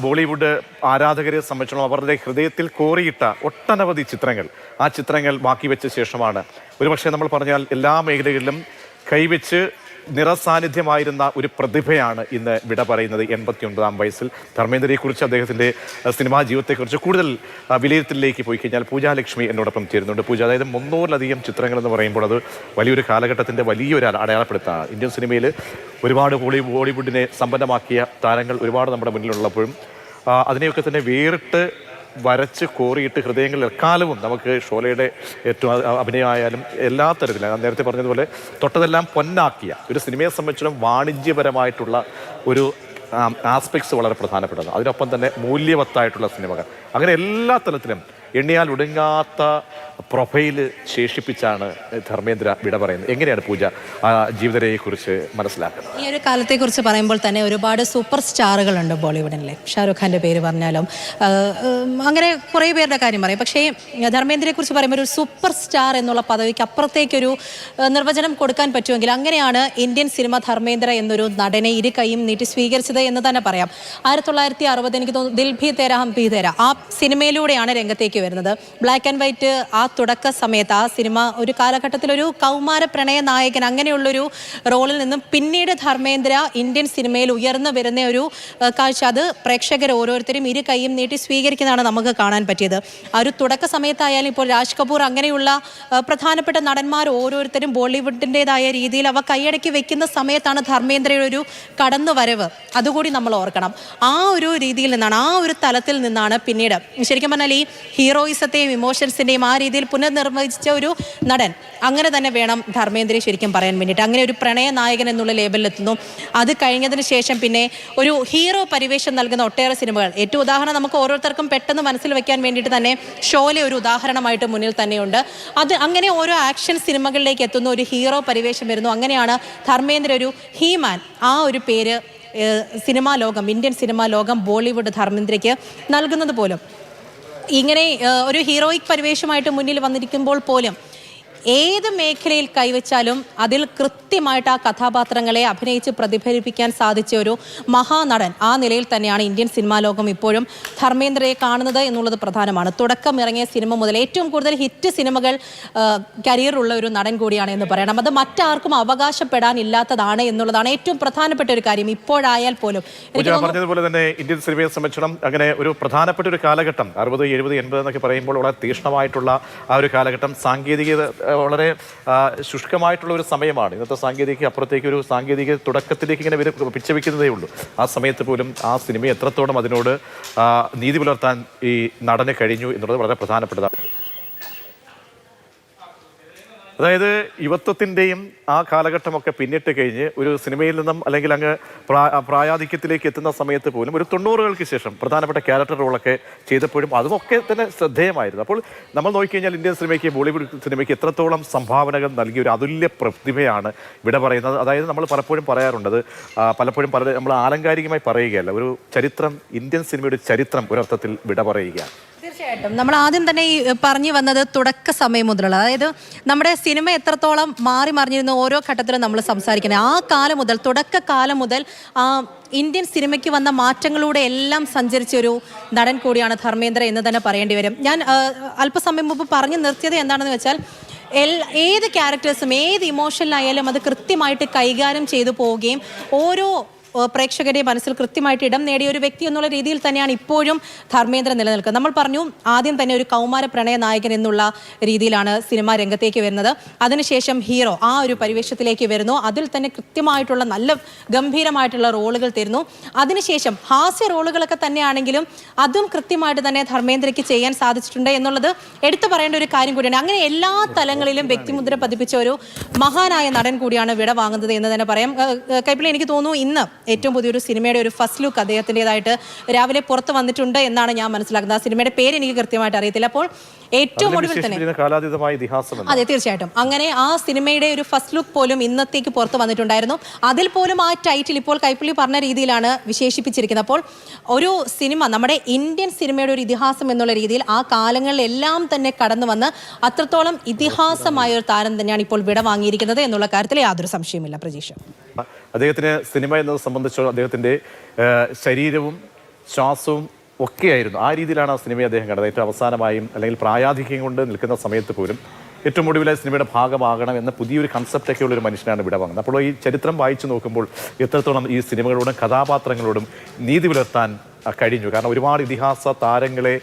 ബോളിവുഡ് ആരാധകരെ സംബന്ധിച്ചിടത്തോളം അവരുടെ ഹൃദയത്തിൽ കോറിയിട്ട ഒട്ടനവധി ചിത്രങ്ങൾ, ആ ചിത്രങ്ങൾ ബാക്കി വെച്ച ശേഷമാണ് ഒരുപക്ഷെ നമ്മൾ പറഞ്ഞാൽ എല്ലാ മേഖലകളിലും കൈവച്ച് നിറസാന്നിധ്യമായിരുന്ന ഒരു പ്രതിഭയാണ് ഇന്ന് വിട പറയുന്നത്. 89-ാം വയസ്സിൽ ധർമ്മേന്ദ്രയെക്കുറിച്ച്, അദ്ദേഹത്തിൻ്റെ സിനിമാ ജീവിതത്തെക്കുറിച്ച് കൂടുതൽ വിലയിരുത്തലിലേക്ക് പോയി കഴിഞ്ഞാൽ പൂജാ ലക്ഷ്മി എന്നോടൊപ്പം ചേരുന്നുണ്ട്. പൂജ, അതായത് 300-ലധികം ചിത്രങ്ങൾ എന്ന് പറയുമ്പോൾ അത് വലിയൊരു കാലഘട്ടത്തിൻ്റെ വലിയൊരു അടയാളപ്പെടുത്താണ്. ഇന്ത്യൻ സിനിമയിൽ ഒരുപാട് ബോളിവുഡിനെ സമ്പന്നമാക്കിയ താരങ്ങൾ ഒരുപാട് നമ്മുടെ മുന്നിലുള്ളപ്പോഴും അതിനെയൊക്കെ തന്നെ വേറിട്ട് വരച്ച് കോറിയിട്ട് ഹൃദയങ്ങളിൽ എക്കാലവും നമുക്ക് ഷോലയുടെ ഏറ്റവും അഭിനയമായാലും എല്ലാ തരത്തിലും നേരത്തെ പറഞ്ഞതുപോലെ തൊട്ടതെല്ലാം പൊന്നാക്കിയ ഒരു സിനിമയെ സംബന്ധിച്ചിടത്തോളം വാണിജ്യപരമായിട്ടുള്ള ഒരു ആസ്പെക്ട്സ് വളരെ പ്രധാനപ്പെട്ടതാണ്. അതിനൊപ്പം തന്നെ മൂല്യവത്തായിട്ടുള്ള സിനിമകൾ, അങ്ങനെ എല്ലാ തലത്തിലും എണ്ണിയാൽ ഒടുങ്ങാത്ത പ്രൊഫൈല് ശേഷിപ്പിച്ചാണ് ധർമ്മേന്ദ്ര വിട പറയുന്നത്. എങ്ങനെയാണ് പൂജ ജീവിതരെക്കുറിച്ച് മനസ്സിലാക്കുന്നത്? ഈ ഒരു കാലത്തെക്കുറിച്ച് പറയുമ്പോൾ തന്നെ ഒരുപാട് സൂപ്പർ സ്റ്റാറുകളുണ്ട് ബോളിവുഡിലെ. ഷാരൂഖ് ഖാൻ്റെ പേര് പറഞ്ഞാലും അങ്ങനെ കുറേ പേരുടെ കാര്യം പറയും. പക്ഷേ ധർമ്മേന്ദ്രയെക്കുറിച്ച് പറയുമ്പോൾ ഒരു സൂപ്പർ സ്റ്റാർ എന്നുള്ള പദവിക്ക് അപ്പുറത്തേക്കൊരു നിർവചനം കൊടുക്കാൻ പറ്റുമെങ്കിൽ അങ്ങനെയാണ് ഇന്ത്യൻ സിനിമ ധർമ്മേന്ദ്ര എന്നൊരു നടനെ ഇരു കൈയും നീട്ടി സ്വീകരിച്ചത് എന്ന് തന്നെ പറയാം. 1960 എനിക്ക് തോന്നുന്നു ദിൽ ഭി തേരാ ഹം ഭി തേരാ ആ സിനിമയിലൂടെയാണ് രംഗത്തേക്ക് വരുന്നത്. ബ്ലാക്ക് ആൻഡ് വൈറ്റ് ആ തുടക്ക സമയത്ത് ആ സിനിമ ഒരു കാലഘട്ടത്തിലൊരു കൗമാര പ്രണയ നായകൻ അങ്ങനെയുള്ളൊരു റോളിൽ നിന്നും പിന്നീട് ധർമ്മേന്ദ്ര ഇന്ത്യൻ സിനിമയിൽ ഉയർന്നു വരുന്ന ഒരു കാഴ്ച, അത് പ്രേക്ഷകർ ഓരോരുത്തരും ഇരു കൈയും നീട്ടി സ്വീകരിക്കുന്നതാണ് നമുക്ക് കാണാൻ പറ്റിയത്. ആ ഒരു തുടക്ക സമയത്തായാലും ഇപ്പോൾ രാജ് കപൂർ അങ്ങനെയുള്ള പ്രധാനപ്പെട്ട നടന്മാർ ഓരോരുത്തരും ബോളിവുഡിൻ്റെതായ രീതിയിൽ അവ കൈയടക്കി വെക്കുന്ന സമയത്താണ് ധർമ്മേന്ദ്രയുടെ ഒരു കടന്നുവരവ്. അതുകൂടി നമ്മൾ ഓർക്കണം. ആ ഒരു രീതിയിൽ നിന്നാണ്, ആ ഒരു തലത്തിൽ നിന്നാണ് പിന്നീട് ശരിക്കും പറഞ്ഞാൽ ഈ ഹീറോയിസത്തെയും ഇമോഷൻസിൻ്റെയും ആ രീതിയിൽ പുനർനിർവചിച്ച ഒരു നടൻ അങ്ങനെ തന്നെ വേണം ധർമ്മേന്ദ്രയെ ശരിക്കും പറയാൻ വേണ്ടിയിട്ട്. അങ്ങനെ ഒരു പ്രണയ നായകൻ എന്നുള്ള ലേബലിലെത്തുന്നു. അത് കഴിഞ്ഞതിന് ശേഷം പിന്നെ ഒരു ഹീറോ പരിവേഷം നൽകുന്ന ഒട്ടേറെ സിനിമകൾ, ഏറ്റവും ഉദാഹരണം നമുക്ക് ഓരോരുത്തർക്കും പെട്ടെന്ന് മനസ്സിൽ വെക്കാൻ വേണ്ടിയിട്ട് തന്നെ ഷോല ഒരു ഉദാഹരണമായിട്ട് മുന്നിൽ തന്നെയുണ്ട്. അത് അങ്ങനെ ഓരോ ആക്ഷൻ സിനിമകളിലേക്ക് എത്തുന്ന ഒരു ഹീറോ പരിവേഷം വരുന്നു. അങ്ങനെയാണ് ധർമ്മേന്ദ്ര ഒരു ഹീമാൻ, ആ ഒരു പേര് സിനിമാ ലോകം, ഇന്ത്യൻ സിനിമാ ലോകം ബോളിവുഡ് ധർമ്മേന്ദ്രയ്ക്ക് നൽകുന്നത് പോലും. ഇങ്ങനെ ഒരു ഹീറോയിക് പരിവേഷമായിട്ട് മുന്നിൽ വന്നിരിക്കുമ്പോൾ പോലും ഏത് മേഖലയിൽ കൈവച്ചാലും അതിൽ കൃത്യമായിട്ട് ആ കഥാപാത്രങ്ങളെ അഭിനയിച്ച് പ്രതിഫലിപ്പിക്കാൻ സാധിച്ച ഒരു മഹാനടൻ, ആ നിലയിൽ തന്നെയാണ് ഇന്ത്യൻ സിനിമാ ലോകം ഇപ്പോഴും ധർമ്മേന്ദ്രയെ കാണുന്നത് എന്നുള്ളത് പ്രധാനമാണ്. തുടക്കം ഇറങ്ങിയ സിനിമ മുതൽ ഏറ്റവും കൂടുതൽ ഹിറ്റ് സിനിമകൾ കരിയറുള്ള ഒരു നടൻ കൂടിയാണ് എന്ന് പറയണം. അത് മറ്റാർക്കും അവകാശപ്പെടാനില്ലാത്തതാണ് എന്നുള്ളതാണ് ഏറ്റവും പ്രധാനപ്പെട്ട ഒരു കാര്യം ഇപ്പോഴായാൽ പോലും. പറഞ്ഞതുപോലെ തന്നെ ഇന്ത്യൻ സിനിമയെ സംബന്ധിച്ചിടത്തോളം അങ്ങനെ ഒരു പ്രധാനപ്പെട്ട ഒരു കാലഘട്ടം 60, 70, 80 എന്നൊക്കെ പറയുമ്പോൾ വളരെ തീക്ഷ്ണമായിട്ടുള്ള ആ ഒരു കാലഘട്ടം, സാങ്കേതികത വളരെ ശുഷ്കമായിട്ടുള്ള ഒരു സമയമാണ്. ഇന്നത്തെ സാങ്കേതിക അപ്പുറത്തേക്ക് ഒരു സാങ്കേതിക തുടക്കത്തിലേക്ക് ഇങ്ങനെ പിച്ചവെക്കുന്നതേ ഉള്ളൂ. ആ സമയത്ത് പോലും ആ സിനിമ എത്രത്തോളം അതിനോട് നീതി പുലർത്താൻ ഈ നടന് കഴിഞ്ഞു എന്നുള്ളത് വളരെ പ്രധാനപ്പെട്ടതാണ്. അതായത് യുവത്വത്തിൻ്റെയും ആ കാലഘട്ടമൊക്കെ പിന്നിട്ട് കഴിഞ്ഞ് ഒരു സിനിമയിൽ നിന്നും അല്ലെങ്കിൽ അങ്ങ് പ്രായാധിക്യത്തിലേക്ക് എത്തുന്ന സമയത്ത് പോലും ഒരു 90-കൾക്ക് ശേഷം പ്രധാനപ്പെട്ട ക്യാരക്ടർ റോളൊക്കെ ചെയ്തപ്പോഴും അതുമൊക്കെ തന്നെ ശ്രദ്ധേയമായിരുന്നു. അപ്പോൾ നമ്മൾ നോക്കിക്കഴിഞ്ഞാൽ ഇന്ത്യൻ സിനിമയ്ക്ക്, ബോളിവുഡ് സിനിമയ്ക്ക് എത്രത്തോളം സംഭാവനകൾ നൽകിയ ഒരു അതുല്യ പ്രതിഭയാണ് വിട പറയുന്നത്. അതായത് നമ്മൾ പലപ്പോഴും പറയാറുണ്ടത്, പലപ്പോഴും നമ്മൾ ആലങ്കാരികമായി പറയുകയല്ല, ഒരു ചരിത്രം, ഇന്ത്യൻ സിനിമയുടെ ചരിത്രം ഒരർത്ഥത്തിൽ വിട പറയുകയാണ്. തീർച്ചയായിട്ടും നമ്മൾ ആദ്യം തന്നെ ഈ പറഞ്ഞു വന്നത് തുടക്ക സമയം മുതലുള്ള, അതായത് നമ്മുടെ സിനിമ എത്രത്തോളം മാറി മറിഞ്ഞിരുന്ന ഓരോ ഘട്ടത്തിലും നമ്മൾ സംസാരിക്കുന്നത് ആ കാലം മുതൽ, തുടക്കകാലം മുതൽ ഇന്ത്യൻ സിനിമയ്ക്ക് വന്ന മാറ്റങ്ങളിലൂടെ എല്ലാം സഞ്ചരിച്ച ഒരു നടൻ കൂടിയാണ് ധർമ്മേന്ദ്ര എന്ന് തന്നെ പറയേണ്ടി വരും. ഞാൻ അല്പസമയം മുമ്പ് പറഞ്ഞു നിർത്തിയത് എന്താണെന്ന് വെച്ചാൽ ഏത് ക്യാരക്ടേഴ്സും ഏത് ഇമോഷനിലായാലും അത് കൃത്യമായിട്ട് കൈകാര്യം ചെയ്തു പോവുകയും ഓരോ പ്രേക്ഷകരുടെ മനസ്സിൽ കൃത്യമായിട്ട് ഇടം നേടിയ ഒരു വ്യക്തി എന്നുള്ള രീതിയിൽ തന്നെയാണ് ഇപ്പോഴും ധർമ്മേന്ദ്ര നിലനിൽക്കുന്നത്. നമ്മൾ പറഞ്ഞു ആദ്യം തന്നെ ഒരു കൗമാര പ്രണയ നായകൻ എന്നുള്ള രീതിയിലാണ് സിനിമാ രംഗത്തേക്ക് വരുന്നത്. അതിനുശേഷം ഹീറോ, ആ ഒരു പരിവേഷത്തിലേക്ക് വരുന്നു. അതിൽ തന്നെ കൃത്യമായിട്ടുള്ള നല്ല ഗംഭീരമായിട്ടുള്ള റോളുകൾ തരുന്നു. അതിനുശേഷം ഹാസ്യ റോളുകളൊക്കെ തന്നെയാണെങ്കിലും അതും കൃത്യമായിട്ട് തന്നെ ധർമ്മേന്ദ്രയ്ക്ക് ചെയ്യാൻ സാധിച്ചിട്ടുണ്ട് എന്നുള്ളത് എടുത്തു പറയേണ്ട ഒരു കാര്യം കൂടിയാണ്. അങ്ങനെ എല്ലാ തലങ്ങളിലും വ്യക്തിമുദ്ര പതിപ്പിച്ച ഒരു മഹാനായ നടൻ കൂടിയാണ് വിട വാങ്ങുന്നത് എന്ന് തന്നെ പറയാം. കൈപ്പിള്ളി, എനിക്ക് തോന്നുന്നു ഇന്ന് ഏറ്റവും പുതിയൊരു സിനിമയുടെ ഒരു ഫസ്റ്റ് ലുക്ക് അദ്ദേഹത്തിൻ്റെതായിട്ട് രാവിലെ പുറത്ത് വന്നിട്ടുണ്ട് എന്നാണ് ഞാൻ മനസ്സിലാക്കുന്നത്. ആ സിനിമയുടെ പേര് എനിക്ക് കൃത്യമായിട്ട് അറിയത്തില്ല. അപ്പോൾ ഏറ്റവും ഒടുവിൽ തന്നെ അതെ, തീർച്ചയായിട്ടും അങ്ങനെ ആ സിനിമയുടെ ഒരു ഫസ്റ്റ് ലുക്ക് പോലും ഇന്നത്തേക്ക് പുറത്ത് വന്നിട്ടുണ്ടായിരുന്നു. അതിൽ പോലും ആ ടൈറ്റിൽ ഇപ്പോൾ കൈപ്പിള്ളി പറഞ്ഞ രീതിയിലാണ് വിശേഷിപ്പിച്ചിരിക്കുന്നത്. അപ്പോൾ ഒരു സിനിമ, നമ്മുടെ ഇന്ത്യൻ സിനിമയുടെ ഒരു ഇതിഹാസം എന്നുള്ള രീതിയിൽ ആ കാലങ്ങളിലെല്ലാം തന്നെ കടന്നു വന്ന് അത്രത്തോളം ഇതിഹാസമായ ഒരു താരം തന്നെയാണ് ഇപ്പോൾ വിട വാങ്ങിയിരിക്കുന്നത് എന്നുള്ള കാര്യത്തിൽ യാതൊരു സംശയമില്ല. പ്രജീഷ്, അദ്ദേഹത്തിന് സിനിമ എന്നത് സംബന്ധിച്ചോ അദ്ദേഹത്തിൻ്റെ ശരീരവും ശ്വാസവും ഒക്കെയായിരുന്നു. ആ രീതിയിലാണ് ആ സിനിമയെ അദ്ദേഹം കണ്ടത്. ഏറ്റവും അവസാനമായും അല്ലെങ്കിൽ പ്രായാധിക്യം കൊണ്ട് നിൽക്കുന്ന സമയത്ത് പോലും ഏറ്റവും ഒടുവിലെ സിനിമയുടെ ഭാഗമാകണം എന്ന പുതിയൊരു കൺസെപ്റ്റൊക്കെ ഉള്ളൊരു മനുഷ്യനാണ് ഇവിടെ വന്നത്. അപ്പോൾ ഈ ചരിത്രം വായിച്ചു നോക്കുമ്പോൾ എത്രത്തോളം ഈ സിനിമകളോടും കഥാപാത്രങ്ങളോടും നീതി പുലർത്താൻ കഴിഞ്ഞു. കാരണം ഒരുപാട് ഇതിഹാസ താരങ്ങളെ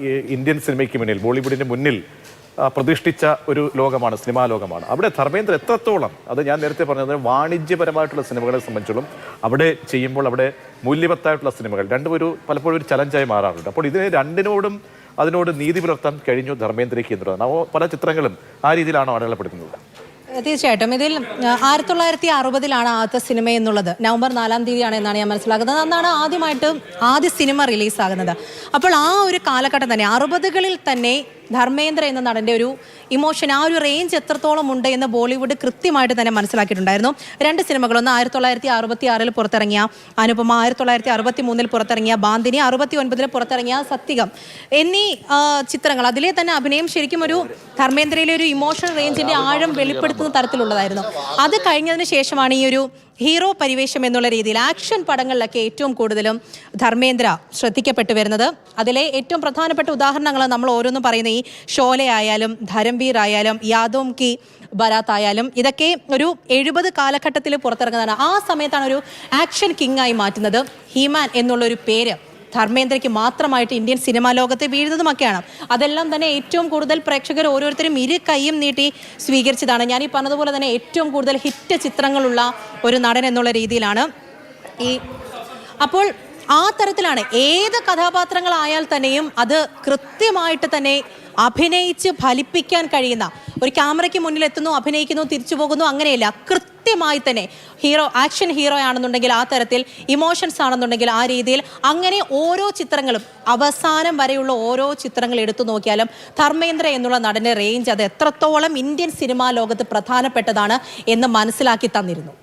ഈ ഇന്ത്യൻ സിനിമയ്ക്ക് മുന്നിൽ, ബോളിവുഡിന് മുന്നിൽ പ്രതിഷ്ഠിച്ച ഒരു ലോകമാണ്, സിനിമാ ലോകമാണ്. അവിടെ ധർമ്മേന്ദ്ര എത്രത്തോളം, അത് ഞാൻ നേരത്തെ പറഞ്ഞത് വാണിജ്യപരമായിട്ടുള്ള സിനിമകളെ സംബന്ധിച്ചോളം അവിടെ ചെയ്യുമ്പോൾ അവിടെ മൂല്യവത്തായിട്ടുള്ള സിനിമകൾ രണ്ടും പലപ്പോഴും ഒരു ചലഞ്ചായി മാറാറുണ്ട്. അപ്പോൾ ഇതിനെ രണ്ടിനോടും അതിനോട് നീതി പുലർത്താൻ കഴിഞ്ഞു ധർമ്മേന്ദ്രയ്ക്ക് എന്നുള്ളതാണ്. പല ചിത്രങ്ങളും ആ രീതിയിലാണോ അടയാളപ്പെടുത്തുന്നത്? തീർച്ചയായിട്ടും. ഇതിൽ 1960 ആദ്യത്തെ സിനിമ എന്നുള്ളത് നവംബർ 4 തീയതിയാണ് എന്നാണ് ഞാൻ മനസ്സിലാക്കുന്നത്. അന്നാണ് ആദ്യ സിനിമ റിലീസാകുന്നത്. അപ്പോൾ ആ ഒരു കാലഘട്ടം തന്നെ 60കളിൽ തന്നെ ധർമ്മേന്ദ്ര എന്ന നടൻ്റെ ഒരു ഇമോഷൻ, ആ ഒരു റേഞ്ച് എത്രത്തോളം ഉണ്ട് എന്ന് ബോളിവുഡ് കൃത്യമായിട്ട് തന്നെ മനസ്സിലാക്കിയിട്ടുണ്ടായിരുന്നു. 2 സിനിമകൾ, ഒന്ന് 1966 പുറത്തിറങ്ങിയ അനുപമ, 1963 പുറത്തിറങ്ങിയ ബാന്തിനി, 69 പുറത്തിറങ്ങിയ സത്യകം എന്നീ ചിത്രങ്ങൾ. അതിലെ തന്നെ അഭിനയം ശരിക്കും ഒരു ധർമ്മേന്ദ്രയിലെ ഒരു ഇമോഷണൽ റേഞ്ചിന്റെ ആഴം വെളിപ്പെടുത്തുന്ന തരത്തിലുള്ളതായിരുന്നു. അത് കഴിഞ്ഞതിന് ശേഷമാണ് ഈ ഒരു ഹീറോ പരിവേഷം എന്നുള്ള രീതിയിൽ ആക്ഷൻ പടങ്ങളിലൊക്കെ ഏറ്റവും കൂടുതലും ധർമ്മേന്ദ്ര ശ്രദ്ധിക്കപ്പെട്ടു വരുന്നത്. അതിലെ ഏറ്റവും പ്രധാനപ്പെട്ട ഉദാഹരണങ്ങൾ നമ്മൾ ഓരോന്നും പറയുന്ന ഈ ഷോലെ ആയാലും ധരംവീർ ആയാലും യാദോം കി ബരാത്ത് ആയാലും ഇതൊക്കെ ഒരു 70 കാലഘട്ടത്തിൽ പുറത്തിറങ്ങുന്നതാണ്. ആ സമയത്താണ് ഒരു ആക്ഷൻ കിങ് ആയി മാറ്റുന്നത്. ഹീമാൻ എന്നുള്ളൊരു പേര് ധർമ്മേന്ദ്രയ്ക്ക് മാത്രമായിട്ട് ഇന്ത്യൻ സിനിമാ ലോകത്ത് വീഴുന്നതുമൊക്കെയാണ്. അതെല്ലാം തന്നെ ഏറ്റവും കൂടുതൽ പ്രേക്ഷകർ ഓരോരുത്തരും ഇരു കൈയും നീട്ടി സ്വീകരിച്ചതാണ്. ഞാൻ ഈ പറഞ്ഞതുപോലെ തന്നെ ഏറ്റവും കൂടുതൽ ഹിറ്റ് ചിത്രങ്ങളുള്ള ഒരു നടൻ എന്നുള്ള രീതിയിലാണ് അപ്പോൾ ആ തരത്തിലാണ് ഏത് കഥാപാത്രങ്ങളായാൽ തന്നെയും അത് കൃത്യമായിട്ട് തന്നെ അഭിനയിച്ച് ഫലിപ്പിക്കാൻ കഴിയുന്ന, ഒരു ക്യാമറയ്ക്ക് മുന്നിൽ എത്തുന്നു, അഭിനയിക്കുന്നു, തിരിച്ചു പോകുന്നു, അങ്ങനെയല്ല, കൃത്യമായി തന്നെ ഹീറോ, ആക്ഷൻ ഹീറോ ആണെന്നുണ്ടെങ്കിൽ ആ തരത്തിൽ, ഇമോഷൻസ് ആണെന്നുണ്ടെങ്കിൽ ആ രീതിയിൽ, അങ്ങനെ ഓരോ ചിത്രങ്ങളും അവസാനം വരെയുള്ള ഓരോ ചിത്രങ്ങൾ എടുത്തു നോക്കിയാലും ധർമ്മേന്ദ്ര എന്നുള്ള നടന്റെ റേഞ്ച് അത് എത്രത്തോളം ഇന്ത്യൻ സിനിമാ ലോകത്ത് പ്രധാനപ്പെട്ടതാണ് എന്ന് മനസ്സിലാക്കി തന്നിരുന്നു.